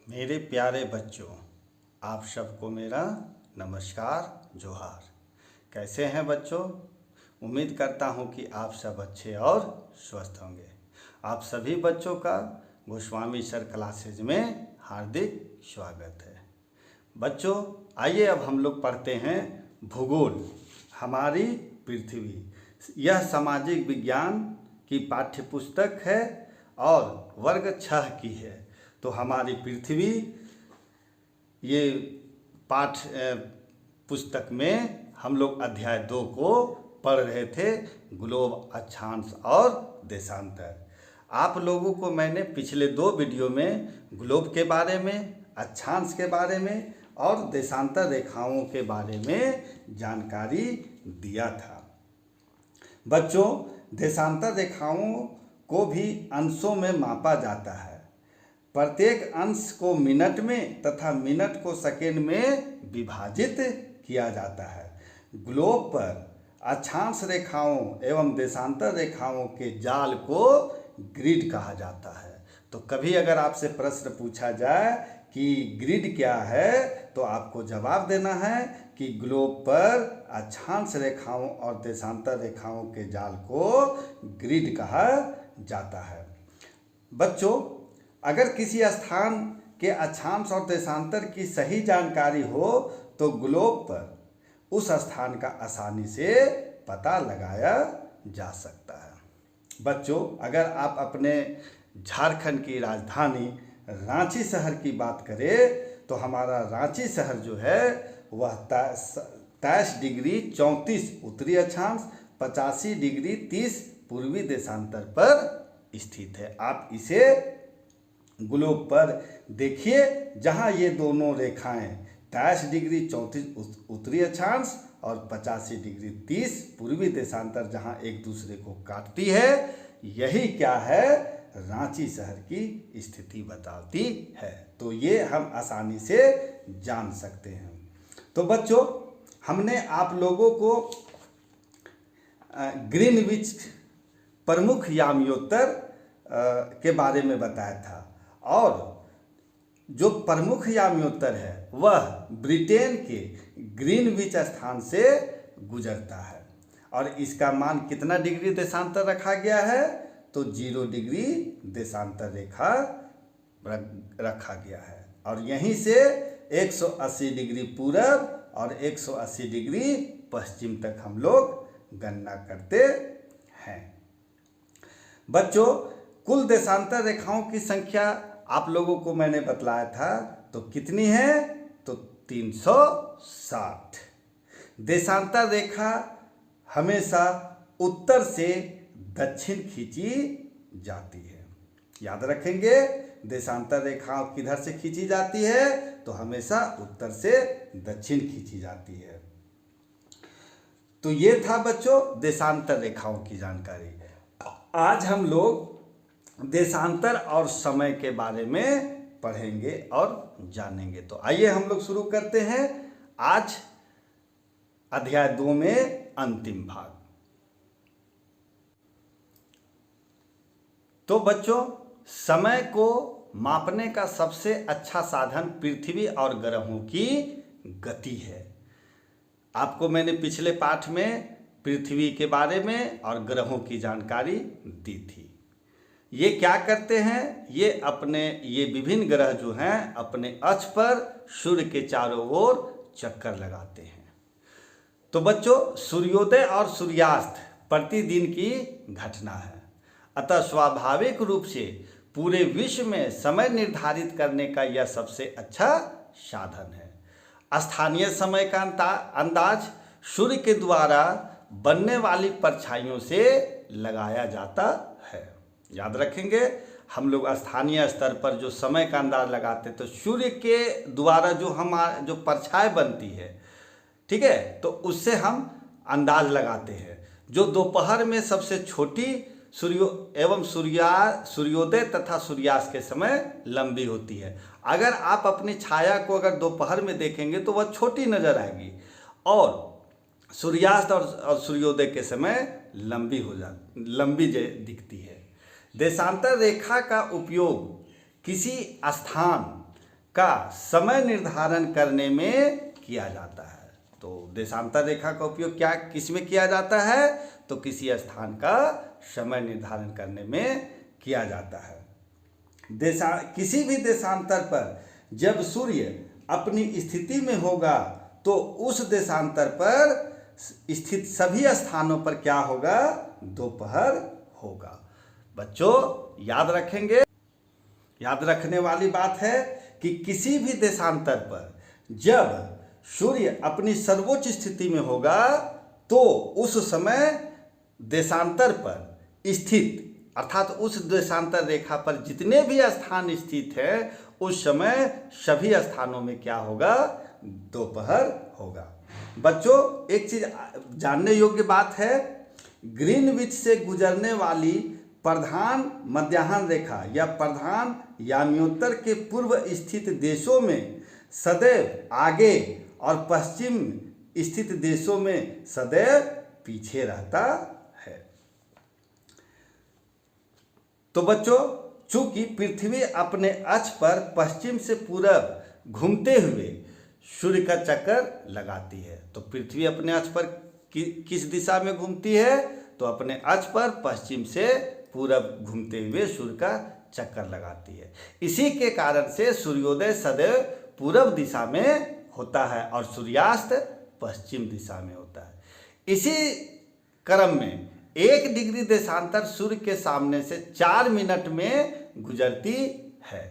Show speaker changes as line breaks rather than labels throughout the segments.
मेरे प्यारे बच्चों, आप सबको मेरा नमस्कार जोहार। कैसे हैं बच्चों? उम्मीद करता हूं कि आप सब अच्छे और स्वस्थ होंगे। आप सभी बच्चों का गोस्वामी सर क्लासेज में हार्दिक स्वागत है। बच्चों, आइए अब हम लोग पढ़ते हैं भूगोल, हमारी पृथ्वी। यह सामाजिक विज्ञान की पाठ्यपुस्तक है और वर्ग 6 की है। तो हमारी पृथ्वी ये पाठ पुस्तक में हम लोग अध्याय 2 को पढ़ रहे थे, ग्लोब, अक्षांश और देशांतर। आप लोगों को मैंने पिछले 2 वीडियो में ग्लोब के बारे में, अक्षांश के बारे में और देशांतर रेखाओं के बारे में जानकारी दिया था। बच्चों, देशांतर रेखाओं को भी अंशों में मापा जाता है। प्रत्येक अंश को मिनट में तथा मिनट को सेकेंड में विभाजित किया जाता है। ग्लोब पर अक्षांश रेखाओं एवं देशांतर रेखाओं के जाल को ग्रिड कहा जाता है। तो कभी अगर आपसे प्रश्न पूछा जाए कि ग्रिड क्या है, तो आपको जवाब देना है कि ग्लोब पर अक्षांश रेखाओं और देशांतर रेखाओं के जाल को ग्रिड कहा जाता है। बच्चों, अगर किसी स्थान के अक्षांश और देशांतर की सही जानकारी हो तो ग्लोब पर उस स्थान का आसानी से पता लगाया जा सकता है। बच्चों, अगर आप अपने झारखंड की राजधानी रांची शहर की बात करें तो हमारा रांची शहर जो है वह 23 डिग्री 34 उत्तरी अक्षांश, 85 डिग्री 30 पूर्वी देशांतर पर स्थित है। आप इसे ग्लोब पर देखिए, जहां ये दोनों रेखाएं 23 डिग्री 34 उत्तरी अक्षांश और 85 डिग्री 30 पूर्वी देशांतर जहां एक दूसरे को काटती है, यही क्या है, रांची शहर की स्थिति बताती है। तो ये हम आसानी से जान सकते हैं। तो बच्चों, हमने आप लोगों को ग्रीनविच प्रमुख याम्योत्तर के बारे में बताया था और जो प्रमुख याम्योत्तर है वह ब्रिटेन के ग्रीनविच स्थान से गुजरता है और इसका मान कितना डिग्री देशांतर रखा गया है, तो 0 डिग्री देशांतर रेखा रखा गया है और यहीं से 180 डिग्री पूरब और 180 डिग्री पश्चिम तक हम लोग गणना करते हैं। बच्चों, कुल देशांतर रेखाओं की संख्या आप लोगों को मैंने बतलाया था, तो कितनी है, तो 360। देशांतर रेखा हमेशा उत्तर से दक्षिण खींची जाती है। याद रखेंगे, देशांतर रेखा किधर से खींची जाती है, तो हमेशा उत्तर से दक्षिण खींची जाती है। तो ये था बच्चों देशांतर रेखाओं की जानकारी। आज हम लोग देशांतर और समय के बारे में पढ़ेंगे और जानेंगे। तो आइए हम लोग शुरू करते हैं आज अध्याय 2 में अंतिम भाग। तो बच्चों, समय को मापने का सबसे अच्छा साधन पृथ्वी और ग्रहों की गति है। आपको मैंने पिछले पाठ में पृथ्वी के बारे में और ग्रहों की जानकारी दी थी। ये क्या करते हैं, ये विभिन्न ग्रह जो हैं अपने अक्ष पर सूर्य के चारों ओर चक्कर लगाते हैं। तो बच्चों, सूर्योदय और सूर्यास्त प्रतिदिन की घटना है, अतः स्वाभाविक रूप से पूरे विश्व में समय निर्धारित करने का यह सबसे अच्छा साधन है। स्थानीय समय का अंदाज सूर्य के द्वारा बनने वाली परछाइयों से लगाया जाता है। याद रखेंगे, हम लोग स्थानीय स्तर पर जो समय का अंदाज लगाते तो सूर्य के द्वारा जो परछाई बनती है, ठीक है, तो उससे हम अंदाज लगाते हैं। जो दोपहर में सबसे छोटी सूर्योदय तथा सूर्यास्त के समय लंबी होती है। अगर आप अपनी छाया को अगर दोपहर में देखेंगे तो वह छोटी नजर आएगी और सूर्यास्त और सूर्योदय के समय लंबी दिखती है। देशांतर रेखा का उपयोग किसी स्थान का समय निर्धारण करने में किया जाता है। तो देशांतर रेखा का उपयोग क्या किस में किया जाता है? तो किसी स्थान का समय निर्धारण करने में किया जाता है। किसी भी देशांतर पर जब सूर्य अपनी स्थिति में होगा तो उस देशांतर पर स्थित सभी स्थानों पर क्या होगा? दोपहर होगा। बच्चों याद रखेंगे, याद रखने वाली बात है कि किसी भी देशांतर पर जब सूर्य अपनी सर्वोच्च स्थिति में होगा तो उस समय देशांतर पर स्थित अर्थात उस देशांतर रेखा पर जितने भी स्थान स्थित हैं उस समय सभी स्थानों में क्या होगा? दोपहर होगा। बच्चों एक चीज जानने योग्य बात है, ग्रीनविच से गुजरने वाली प्रधान मध्याह्न रेखा या प्रधान याम्योत्तर के पूर्व स्थित देशों में सदैव आगे और पश्चिम स्थित देशों में सदैव पीछे रहता है। तो बच्चों चूंकि पृथ्वी अपने अक्ष पर पश्चिम से पूरब घूमते हुए सूर्य का चक्कर लगाती है, तो पृथ्वी अपने अक्ष पर किस दिशा में घूमती है? तो अपने अक्ष पर पश्चिम से पूरब घूमते हुए सूर्य का चक्कर लगाती है। इसी के कारण से सूर्योदय सदैव पूरब दिशा में होता है और सूर्यास्त पश्चिम दिशा में होता है। इसी क्रम में 1 डिग्री देशांतर सूर्य के सामने से 4 मिनट में गुजरती है।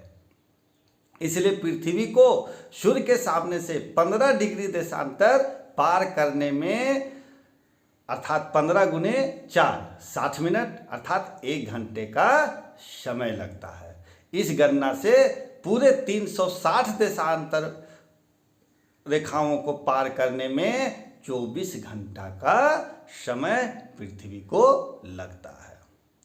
इसलिए पृथ्वी को सूर्य के सामने से 15 डिग्री देशांतर पार करने में अर्थात 15 गुने 4 60 मिनट अर्थात 1 घंटे का समय लगता है। इस गणना से पूरे 360 देशांतर रेखाओं को पार करने में 24 घंटा का समय पृथ्वी को लगता है।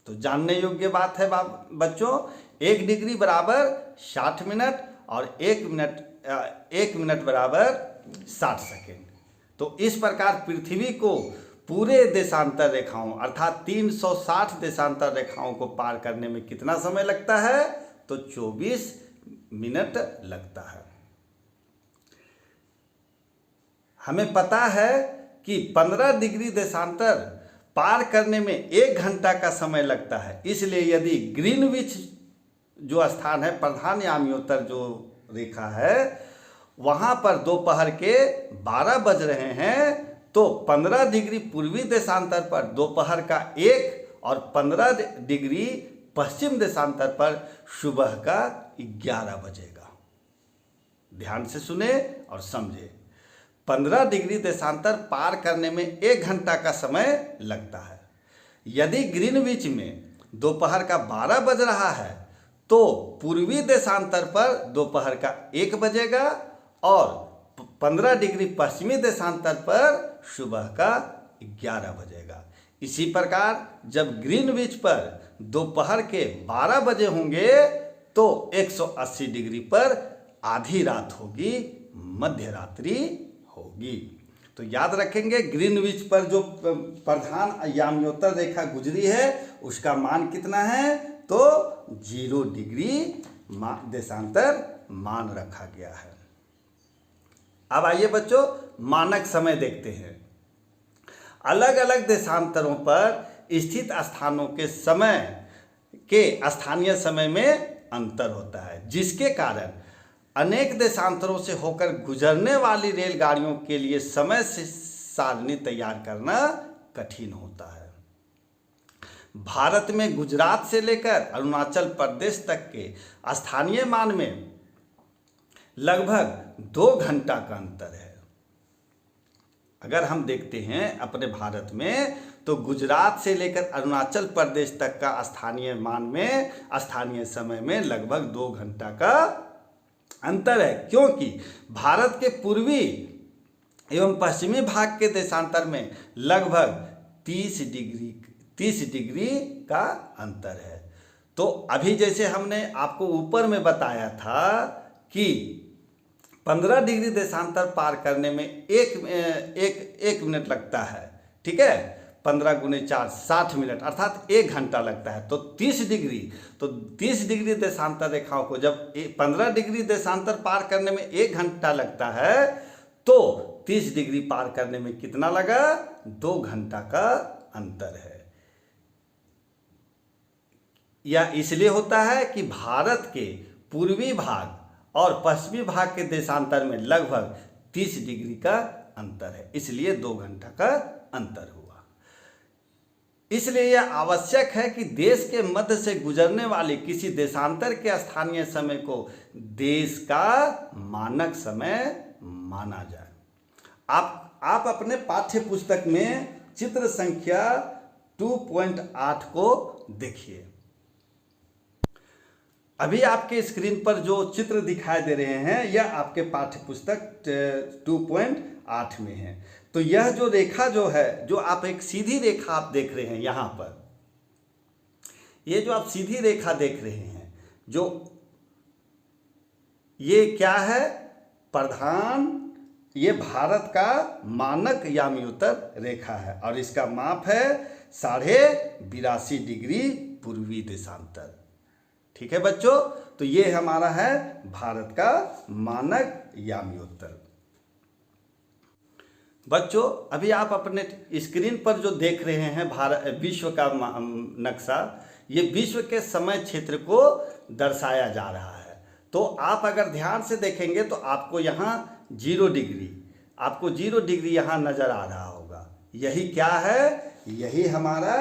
तो जानने योग्य बात है बच्चों, 1 डिग्री बराबर 60 मिनट और 1 मिनट बराबर 60 सेकेंड। तो इस प्रकार पृथ्वी को पूरे देशांतर रेखाओं अर्थात 360 देशांतर रेखाओं को पार करने में कितना समय लगता है? तो 24 मिनट लगता है। हमें पता है कि 15 डिग्री देशांतर पार करने में 1 घंटा का समय लगता है। इसलिए यदि ग्रीनविच जो स्थान है प्रधान याम्योत्तर जो रेखा है वहाँ पर दोपहर के 12 बज रहे हैं तो 15 डिग्री पूर्वी देशांतर पर दोपहर का 1 और 15 डिग्री पश्चिम देशांतर पर सुबह का 11 बजेगा। ध्यान से सुने और समझे। 15 डिग्री देशांतर पार करने में 1 घंटा का समय लगता है। यदि ग्रीनविच में दोपहर का 12 बज रहा है तो पूर्वी देशांतर पर दोपहर का 1 बजेगा और 15 डिग्री पश्चिमी देशांतर पर सुबह का 11 बजेगा। इसी प्रकार जब ग्रीनविच पर दोपहर के 12 बजे होंगे तो 180 डिग्री पर आधी रात होगी, मध्य रात्रि होगी। तो याद रखेंगे ग्रीनविच पर जो प्रधान याम्योत्तर रेखा गुजरी है उसका मान कितना है? तो 0 डिग्री देशांतर मान रखा गया है। अब आइए बच्चों मानक समय देखते हैं। अलग अलग देशांतरों पर स्थित स्थानों के समय के स्थानीय समय में अंतर होता है, जिसके कारण अनेक देशांतरों से होकर गुजरने वाली रेलगाड़ियों के लिए समय से सारणी तैयार करना कठिन होता है। भारत में गुजरात से लेकर अरुणाचल प्रदेश तक के स्थानीय मान में लगभग 2 घंटा का अंतर है। अगर हम देखते हैं अपने भारत में तो गुजरात से लेकर अरुणाचल प्रदेश तक का स्थानीय मान में स्थानीय समय में लगभग 2 घंटा का अंतर है, क्योंकि भारत के पूर्वी एवं पश्चिमी भाग के देशांतर में लगभग 30 डिग्री का अंतर है। तो अभी जैसे हमने आपको ऊपर में बताया था कि 15 डिग्री देशांतर पार करने में एक मिनट लगता है, ठीक है। 15 गुने 4 60 मिनट अर्थात 1 घंटा लगता है। तो 30 डिग्री देशांतर रेखाओं को जब 15 डिग्री देशांतर पार करने में 1 घंटा लगता है तो 30 डिग्री पार करने में कितना लगा? 2 घंटा का अंतर है। यह इसलिए होता है कि भारत के पूर्वी भाग और पश्चिमी भाग के देशांतर में लगभग 30 डिग्री का अंतर है, इसलिए 2 घंटा का अंतर हुआ। इसलिए यह आवश्यक है कि देश के मध्य से गुजरने वाले किसी देशांतर के स्थानीय समय को देश का मानक समय माना जाए। आप अपने पाठ्य पुस्तक में चित्र संख्या 2.8 को देखिए। अभी आपके स्क्रीन पर जो चित्र दिखाई दे रहे हैं यह आपके पाठ्य पुस्तक 2.8 में है। तो यह जो रेखा जो है, जो आप एक सीधी रेखा आप देख रहे हैं यहाँ पर, ये जो आप सीधी रेखा देख रहे हैं, जो ये क्या है? प्रधान, ये भारत का मानक याम्योत्तर रेखा है और इसका माप है 82.5 डिग्री पूर्वी देशांतर। ठीक है बच्चों, तो ये हमारा है भारत का मानक याम्योत्तर। बच्चों अभी आप अपने स्क्रीन पर जो देख रहे हैं विश्व का नक्शा, ये विश्व के समय क्षेत्र को दर्शाया जा रहा है। तो आप अगर ध्यान से देखेंगे तो आपको यहाँ 0 डिग्री यहाँ नजर आ रहा होगा। यही क्या है? यही हमारा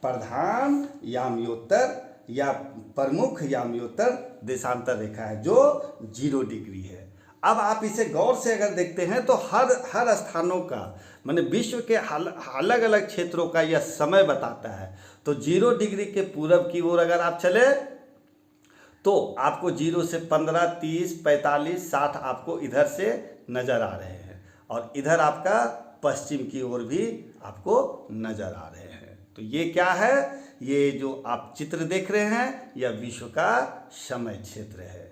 प्रधान याम्योत्तर या प्रमुख याम्योत्तर देशांतर रेखा है जो 0 डिग्री है। अब आप इसे गौर से अगर देखते हैं तो हर स्थानों का, माने विश्व के अलग अलग क्षेत्रों का यह समय बताता है। तो 0 डिग्री के पूरब की ओर अगर आप चले तो आपको 0 से 15, 30, 45, 60 आपको इधर से नजर आ रहे हैं और इधर आपका पश्चिम की ओर भी आपको नजर आ रहे हैं। तो ये क्या है? ये जो आप चित्र देख रहे हैं यह विश्व का समय क्षेत्र है।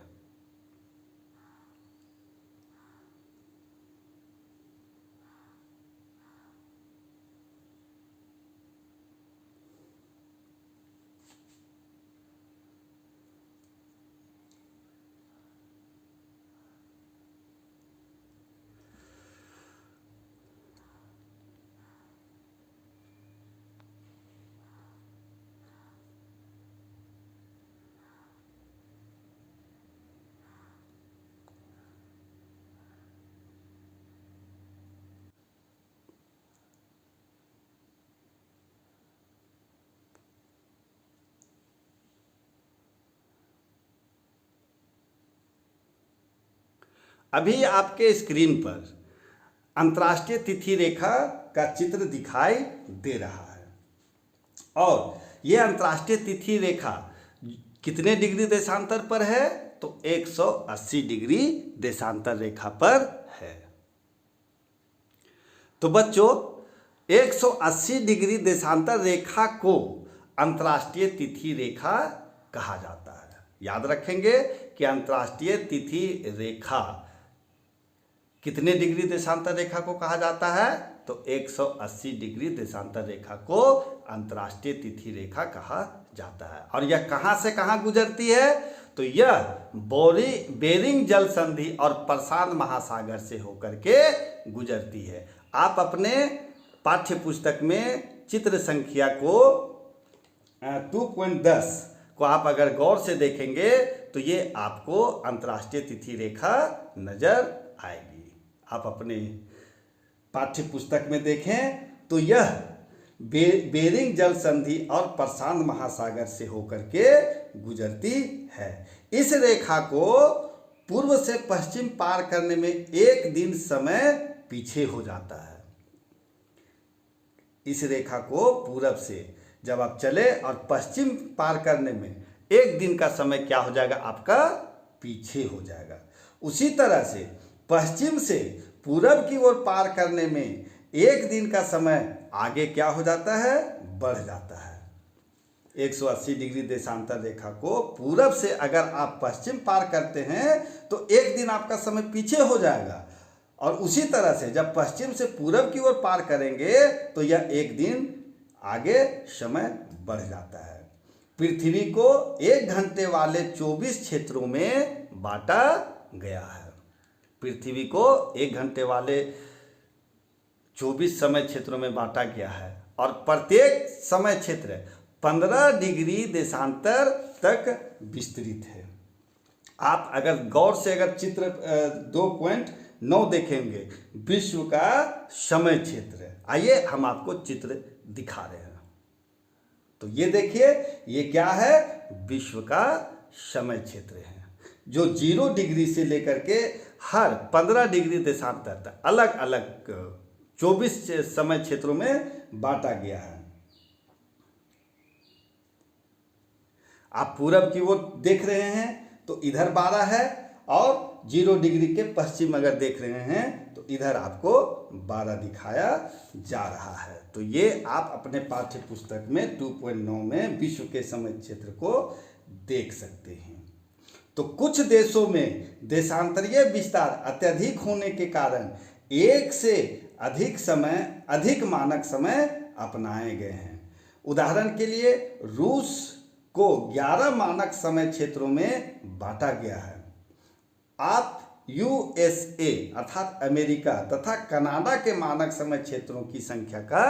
अभी आपके स्क्रीन पर अंतर्राष्ट्रीय तिथि रेखा का चित्र दिखाई दे रहा है और यह अंतर्राष्ट्रीय तिथि रेखा कितने डिग्री देशांतर पर है? तो 180 डिग्री देशांतर रेखा पर है। तो बच्चों 180 डिग्री देशांतर रेखा को अंतर्राष्ट्रीय तिथि रेखा कहा जाता है। याद रखेंगे कि अंतर्राष्ट्रीय तिथि रेखा कितने डिग्री देशांतर रेखा को कहा जाता है? तो 180 डिग्री देशांतर रेखा को अंतर्राष्ट्रीय तिथि रेखा कहा जाता है। और यह कहाँ से कहाँ गुजरती है? तो यह बेरिंग जल संधि और प्रशांत महासागर से होकर के गुजरती है। आप अपने पाठ्य पुस्तक में चित्र संख्या को 2.10 को आप अगर गौर से देखेंगे तो ये आपको अंतर्राष्ट्रीय तिथि रेखा नजर आएगी। आप अपने पाठ्य पुस्तक में देखें तो यह बेरिंग जल संधि और प्रशांत महासागर से होकर के गुजरती है। इस रेखा को पूर्व से पश्चिम पार करने में 1 दिन समय पीछे हो जाता है। इस रेखा को पूरब से जब आप चले और पश्चिम पार करने में 1 दिन का समय क्या हो जाएगा? आपका पीछे हो जाएगा। उसी तरह से पश्चिम से पूरब की ओर पार करने में 1 दिन का समय आगे क्या हो जाता है? बढ़ जाता है। 180 डिग्री देशांतर रेखा को पूरब से अगर आप पश्चिम पार करते हैं तो 1 दिन आपका समय पीछे हो जाएगा और उसी तरह से जब पश्चिम से पूरब की ओर पार करेंगे तो यह 1 दिन आगे समय बढ़ जाता है। पृथ्वी को 1 घंटे वाले 24 क्षेत्रों में बांटा गया है। पृथ्वी को 1 घंटे वाले 24 समय क्षेत्रों में बांटा गया है और प्रत्येक समय क्षेत्र 15 डिग्री देशांतर तक विस्तृत है। आप अगर गौर से अगर चित्र 2.9 देखेंगे, विश्व का समय क्षेत्र, आइए हम आपको चित्र दिखा रहे हैं। तो ये देखिए, ये क्या है, विश्व का समय क्षेत्र है जो 0 डिग्री से लेकर के हर 15 डिग्री देशांतर तक अलग अलग 24 समय क्षेत्रों में बांटा गया है। आप पूरब की ओर देख रहे हैं तो इधर 12 है और 0 डिग्री के पश्चिम अगर देख रहे हैं तो इधर आपको 12 दिखाया जा रहा है। तो ये आप अपने पाठ्य पुस्तक में 2.9 में विश्व के समय क्षेत्र को देख सकते हैं। तो कुछ देशों में देशांतरीय विस्तार अत्यधिक होने के कारण एक से अधिक मानक समय अपनाए गए हैं। उदाहरण के लिए रूस को 11 मानक समय क्षेत्रों में बांटा गया है। आप यूएसए अर्थात अमेरिका तथा कनाडा के मानक समय क्षेत्रों की संख्या का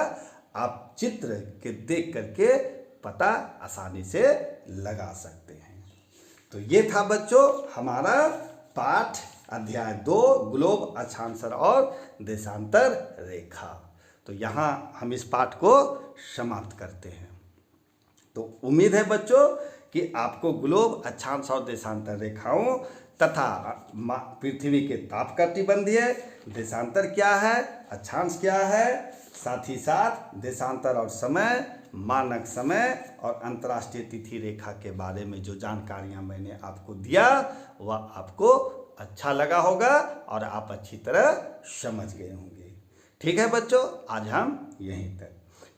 आप चित्र के देख करके पता आसानी से लगा सकते हैं। तो ये था बच्चों हमारा पाठ अध्याय 2 ग्लोब, अक्षांश और देशांतर रेखा। तो यहाँ हम इस पाठ को समाप्त करते हैं। तो उम्मीद है बच्चों कि आपको ग्लोब, अक्षांश और देशांतर रेखाओं तथा पृथ्वी के तापकटिबंधीय, देशांतर क्या है, अक्षांश क्या है, साथ ही साथ देशांतर और समय, मानक समय और अंतर्राष्ट्रीय तिथि रेखा के बारे में जो जानकारियां मैंने आपको दिया वह आपको अच्छा लगा होगा और आप अच्छी तरह समझ गए होंगे। ठीक है बच्चों, आज हम यहीं तक,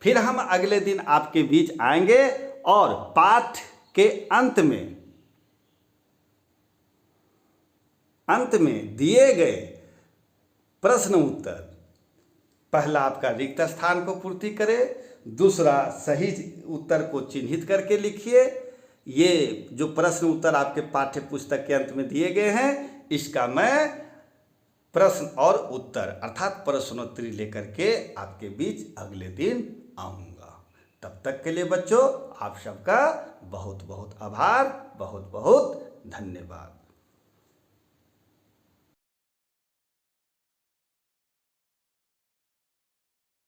फिर हम अगले दिन आपके बीच आएंगे और पाठ के अंत में दिए गए प्रश्न उत्तर, पहला आपका रिक्त स्थान को पूर्ति करें, दूसरा सही उत्तर को चिन्हित करके लिखिए। ये जो प्रश्न उत्तर आपके पाठ्य पुस्तक के अंत में दिए गए हैं, इसका मैं प्रश्न और उत्तर अर्थात प्रश्नोत्तरी लेकर के आपके बीच अगले दिन आऊँगा। तब तक के लिए बच्चों आप सबका बहुत बहुत आभार, बहुत बहुत धन्यवाद।